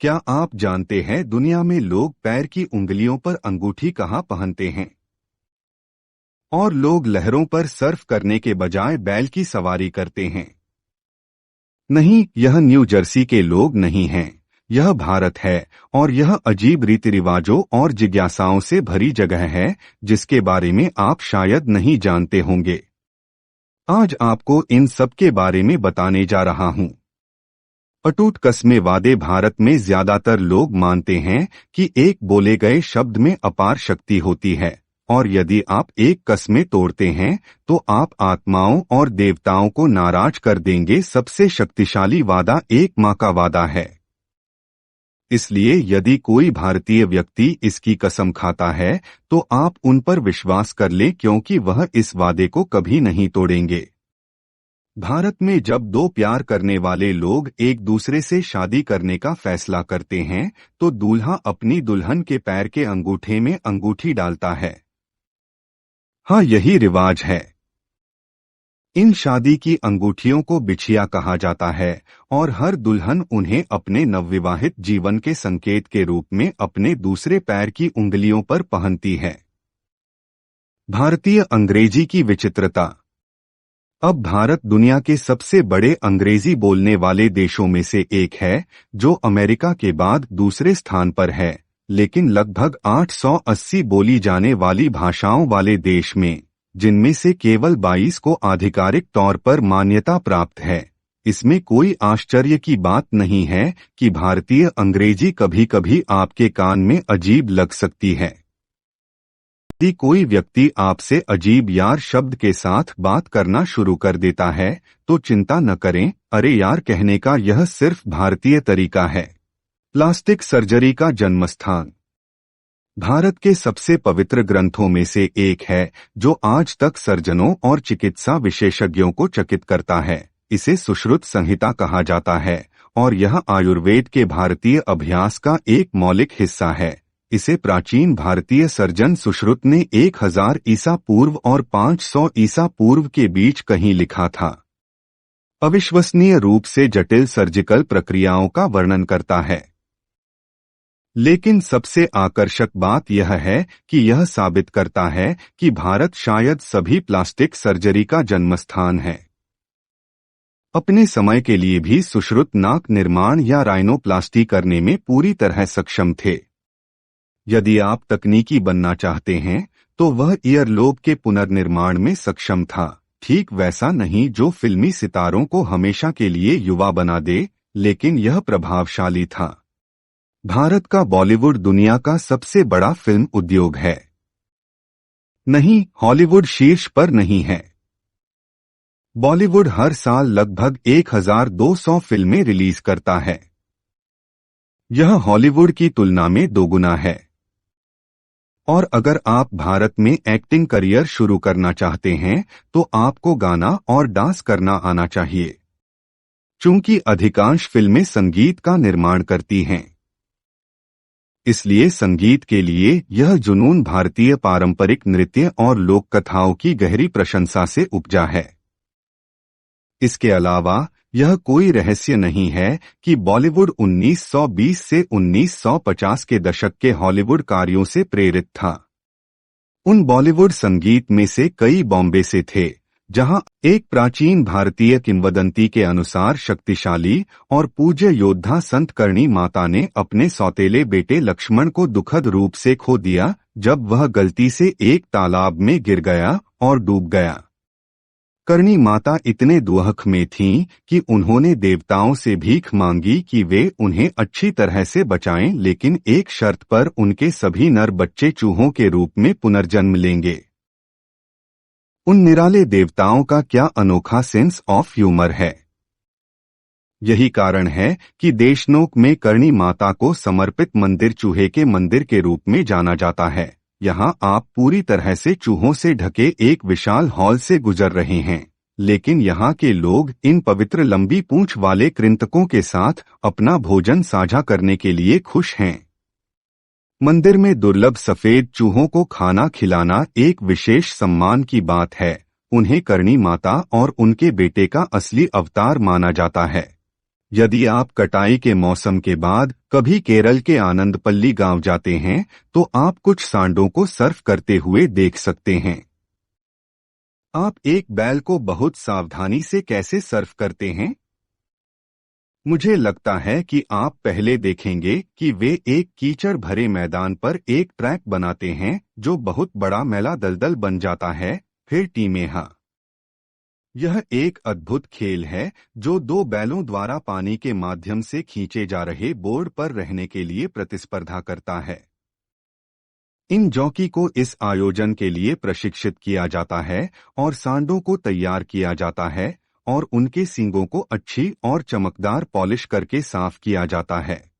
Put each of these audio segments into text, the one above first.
क्या आप जानते हैं दुनिया में लोग पैर की उंगलियों पर अंगूठी कहाँ पहनते हैं? और लोग लहरों पर सर्फ करने के बजाय बैल की सवारी करते हैं। नहीं, यह न्यू जर्सी के लोग नहीं हैं। यह भारत है और यह अजीब रीति रिवाजों और जिज्ञासाओं से भरी जगह है जिसके बारे में आप शायद नहीं जानते होंगे। आज आपको इन सब के बारे में बताने जा रहा हूँ। अटूट कस्में वादे। भारत में ज्यादातर लोग मानते हैं कि एक बोले गए शब्द में अपार शक्ति होती है, और यदि आप एक कस्में तोड़ते हैं तो आप आत्माओं और देवताओं को नाराज कर देंगे। सबसे शक्तिशाली वादा एक माँ का वादा है। इसलिए यदि कोई भारतीय व्यक्ति इसकी कसम खाता है तो आप उन पर विश्वास कर लें, क्योंकि वह इस वादे को कभी नहीं तोड़ेंगे। भारत में जब दो प्यार करने वाले लोग एक दूसरे से शादी करने का फैसला करते हैं तो दूल्हा अपनी दुल्हन के पैर के अंगूठे में अंगूठी डालता है। हाँ, यही रिवाज है। इन शादी की अंगूठियों को बिछिया कहा जाता है और हर दुल्हन उन्हें अपने नवविवाहित जीवन के संकेत के रूप में अपने दूसरे पैर की उंगलियों पर पहनती है। भारतीय अंग्रेजी की विचित्रता। अब भारत दुनिया के सबसे बड़े अंग्रेजी बोलने वाले देशों में से एक है, जो अमेरिका के बाद दूसरे स्थान पर है, लेकिन लगभग 880 बोली जाने वाली भाषाओं वाले देश में, जिनमें से केवल 22 को आधिकारिक तौर पर मान्यता प्राप्त है। इसमें कोई आश्चर्य की बात नहीं है कि भारतीय अंग्रेजी कभी-कभी आपके कान में अजीब लग सकती है। यदि कोई व्यक्ति आपसे अजीब यार शब्द के साथ बात करना शुरू कर देता है तो चिंता न करें। अरे यार कहने का यह सिर्फ भारतीय तरीका है। प्लास्टिक सर्जरी का जन्मस्थान। भारत के सबसे पवित्र ग्रंथों में से एक है जो आज तक सर्जनों और चिकित्सा विशेषज्ञों को चकित करता है। इसे सुश्रुत संहिता कहा जाता है और यह आयुर्वेद के भारतीय अभ्यास का एक मौलिक हिस्सा है। इसे प्राचीन भारतीय सर्जन सुश्रुत ने 1000 ईसा पूर्व और 500 ईसा पूर्व के बीच कहीं लिखा था। अविश्वसनीय रूप से जटिल सर्जिकल प्रक्रियाओं का वर्णन करता है। लेकिन सबसे आकर्षक बात यह है कि यह साबित करता है कि भारत शायद सभी प्लास्टिक सर्जरी का जन्मस्थान है। अपने समय के लिए भी सुश्रुत नाक निर्माण या राइनोप्लास्टी करने में पूरी तरह सक्षम थे। यदि आप तकनीकी बनना चाहते हैं तो वह ईयरलोब के पुनर्निर्माण में सक्षम था, ठीक वैसा नहीं जो फिल्मी सितारों को हमेशा के लिए युवा बना दे, लेकिन यह प्रभावशाली था। भारत का बॉलीवुड दुनिया का सबसे बड़ा फिल्म उद्योग है। नहीं, हॉलीवुड शीर्ष पर नहीं है। बॉलीवुड हर साल लगभग 1200 फिल्में रिलीज करता है। यह हॉलीवुड की तुलना में दोगुना है। और अगर आप भारत में एक्टिंग करियर शुरू करना चाहते हैं तो आपको गाना और डांस करना आना चाहिए। चूंकि अधिकांश फिल्में संगीत का निर्माण करती हैं, इसलिए संगीत के लिए यह जुनून भारतीय पारंपरिक नृत्य और लोक कथाओं की गहरी प्रशंसा से उपजा है। इसके अलावा यह कोई रहस्य नहीं है कि बॉलीवुड 1920 से 1950 के दशक के हॉलीवुड कार्यों से प्रेरित था। उन बॉलीवुड संगीत में से कई बॉम्बे से थे, जहां एक प्राचीन भारतीय किंवदंती के अनुसार शक्तिशाली और पूज्य योद्धा संत करणी माता ने अपने सौतेले बेटे लक्ष्मण को दुखद रूप से खो दिया जब वह गलती से एक तालाब में गिर गया और डूब गया। करणी माता इतने दुख में थीं कि उन्होंने देवताओं से भीख मांगी कि वे उन्हें अच्छी तरह से बचाएं, लेकिन एक शर्त पर, उनके सभी नर बच्चे चूहों के रूप में पुनर्जन्म लेंगे। उन निराले देवताओं का क्या अनोखा सेंस ऑफ ह्यूमर है। यही कारण है कि देशनोक में करणी माता को समर्पित मंदिर चूहे के मंदिर के रूप में जाना जाता है। यहाँ आप पूरी तरह से चूहों से ढके एक विशाल हॉल से गुजर रहे हैं, लेकिन यहाँ के लोग इन पवित्र लंबी पूंछ वाले कृंतकों के साथ अपना भोजन साझा करने के लिए खुश हैं। मंदिर में दुर्लभ सफेद चूहों को खाना खिलाना एक विशेष सम्मान की बात है। उन्हें करणी माता और उनके बेटे का असली अवतार माना जाता है। यदि आप कटाई के मौसम के बाद कभी केरल के आनंदपल्ली गांव जाते हैं तो आप कुछ सांडों को सर्फ करते हुए देख सकते हैं। आप एक बैल को बहुत सावधानी से कैसे सर्फ करते हैं? मुझे लगता है कि आप पहले देखेंगे कि वे एक कीचड़ भरे मैदान पर एक ट्रैक बनाते हैं जो बहुत बड़ा मैला दलदल बन जाता है। फिर टीमें हाँ, यह एक अद्भुत खेल है जो दो बैलों द्वारा पानी के माध्यम से खींचे जा रहे बोर्ड पर रहने के लिए प्रतिस्पर्धा करता है। इन जॉकी को इस आयोजन के लिए प्रशिक्षित किया जाता है और सांडों को तैयार किया जाता है और उनके सींगों को अच्छी और चमकदार पॉलिश करके साफ किया जाता है।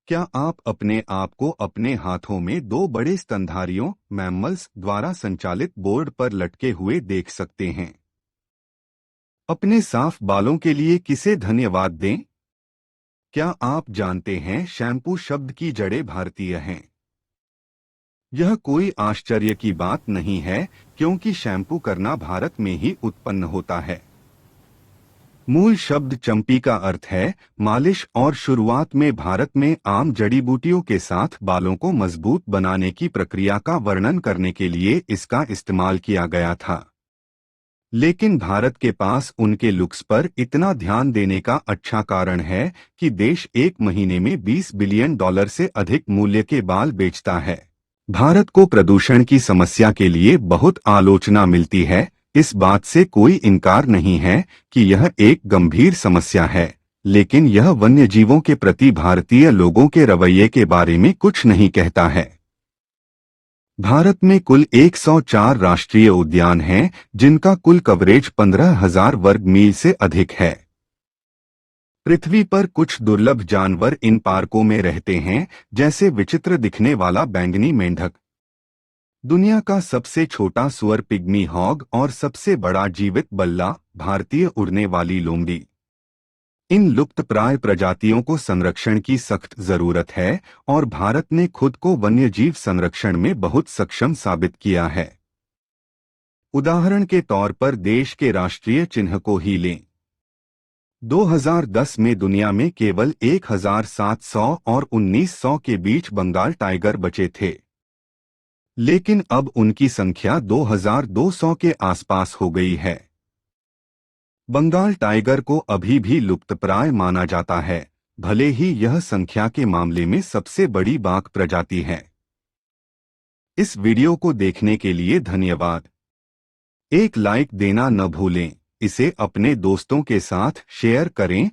क्या आप अपने आप को अपने हाथों में दो बड़े स्तनधारियों मैमल्स द्वारा संचालित बोर्ड पर लटके हुए देख सकते हैं? अपने साफ बालों के लिए किसे धन्यवाद दें? क्या आप जानते हैं शैम्पू शब्द की जड़ें भारतीय हैं? यह कोई आश्चर्य की बात नहीं है क्योंकि शैम्पू करना भारत में ही उत्पन्न होता है। मूल शब्द चंपी का अर्थ है मालिश और शुरुआत में भारत में आम जड़ी बूटियों के साथ बालों को मजबूत बनाने की प्रक्रिया का वर्णन करने के लिए इसका इस्तेमाल किया गया था। लेकिन भारत के पास उनके लुक्स पर इतना ध्यान देने का अच्छा कारण है कि देश एक महीने में $20 बिलियन से अधिक मूल्य के बाल बेचता है। भारत को प्रदूषण की समस्या के लिए बहुत आलोचना मिलती है। इस बात से कोई इनकार नहीं है कि यह एक गंभीर समस्या है, लेकिन यह वन्यजीवों के प्रति भारतीय लोगों के रवैये के बारे में कुछ नहीं कहता है। भारत में कुल 104 राष्ट्रीय उद्यान हैं, जिनका कुल कवरेज 15,000 वर्ग मील से अधिक है। पृथ्वी पर कुछ दुर्लभ जानवर इन पार्कों में रहते हैं, जैसे विचित्र दिखने वाला बैंगनी मेंढक, दुनिया का सबसे छोटा सुअर पिग्मी हॉग और सबसे बड़ा जीवित बल्ला भारतीय उड़ने वाली लोमड़ी। इन लुप्तप्राय प्रजातियों को संरक्षण की सख्त जरूरत है और भारत ने खुद को वन्यजीव संरक्षण में बहुत सक्षम साबित किया है। उदाहरण के तौर पर देश के राष्ट्रीय चिन्ह को ही लें। 2010 में दुनिया में केवल 1,700 और 1,900 के बीच बंगाल टाइगर बचे थे, लेकिन अब उनकी संख्या 2,200 के आसपास हो गई है। बंगाल टाइगर को अभी भी लुप्तप्राय माना जाता है, भले ही यह संख्या के मामले में सबसे बड़ी बाघ प्रजाति है। इस वीडियो को देखने के लिए धन्यवाद। एक लाइक देना न भूलें, इसे अपने दोस्तों के साथ शेयर करें